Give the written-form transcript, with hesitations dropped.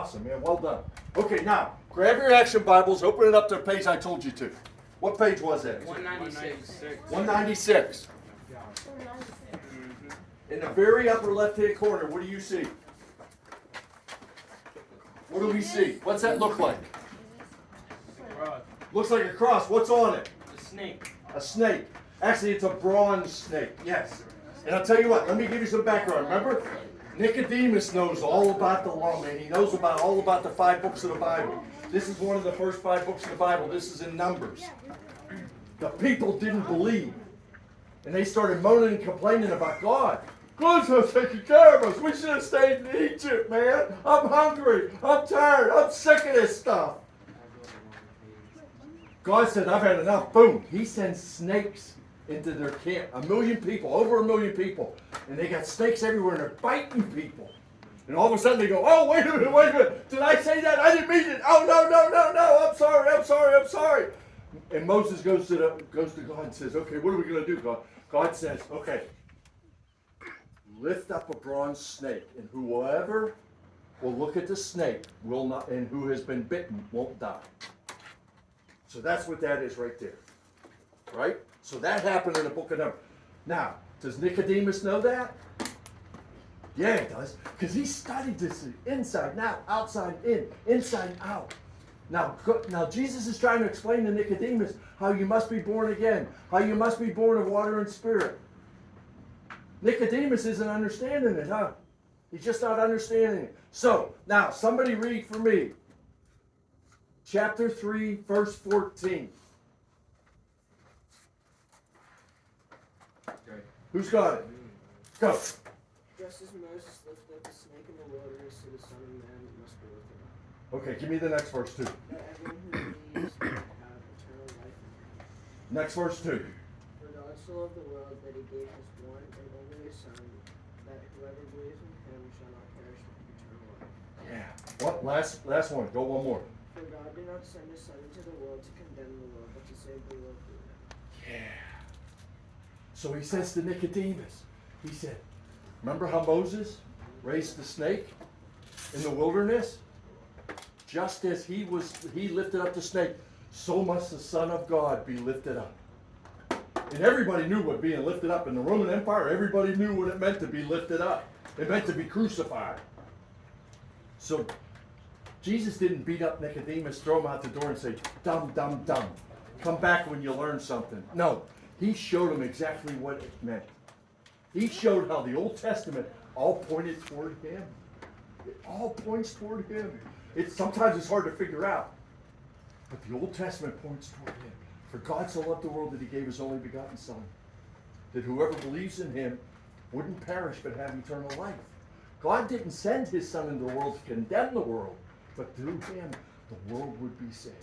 Awesome, man. Well done. Okay, now, grab your action Bibles, open it up to the page I told you to. What page was that? 196. 196. In the very upper left-hand corner, what do you see? What do we see? What's that look like? Looks like a cross. What's on it? A snake. A snake. Actually, it's a bronze snake. Yes. And I'll tell you what, let me give you some background. Remember? Nicodemus knows all about the law, man. He knows all about the 5 books of the Bible. This is one of the first 5 books of the Bible. This is in Numbers. The people didn't believe. And they started moaning and complaining about God. God's not taking care of us. We should have stayed in Egypt, man. I'm hungry. I'm tired. I'm sick of this stuff. God said, I've had enough. Boom. He sends snakes into their camp. 1 million people, over 1 million people. And they got snakes everywhere and they're biting people. And all of a sudden they go, oh, wait a minute. Did I say that? I didn't mean it. Oh, no. I'm sorry. And Moses goes to God and says, okay, what are we going to do, God? God says, okay, lift up a bronze snake, and whoever will look at the snake will not, and who has been bitten won't die. So that's what that is right there. Right? So that happened in the book of Numbers. Now, does Nicodemus know that? Yeah, he does. Because he studied this inside and out, outside in, inside and out. Now, Jesus is trying to explain to Nicodemus how you must be born again, how you must be born of water and spirit. Nicodemus isn't understanding it, huh? He's just not understanding it. So, now, somebody read for me. Chapter 3, verse 14. Okay. Who's got it? Go. Just as Moses lifted up the snake in the wilderness, so the Son of Man must be lifted up. Okay, give me the next verse, too. That everyone who believes may have eternal life in him. Next verse, 2. For God so loved the world that he gave his one and only Son, that whoever believes in him shall not perish but have eternal life. Yeah. What? Last one. Go one more. For God did not send his Son into the world to condemn the world, but to save the world through him. Yeah. So he says to Nicodemus, he said, remember how Moses raised the snake in the wilderness? Just as he lifted up the snake, so must the Son of God be lifted up. And everybody knew what being lifted up in the Roman Empire. Everybody knew what it meant to be lifted up. It meant to be crucified. So Jesus didn't beat up Nicodemus, throw him out the door and say, dumb. Come back when you learn something. No, he showed him exactly what it meant. He showed how the Old Testament all pointed toward him. It all points toward him. Sometimes it's hard to figure out. But the Old Testament points toward him. For God so loved the world that he gave his only begotten Son, that whoever believes in him wouldn't perish but have eternal life. God didn't send his Son into the world to condemn the world, but through him the world would be saved.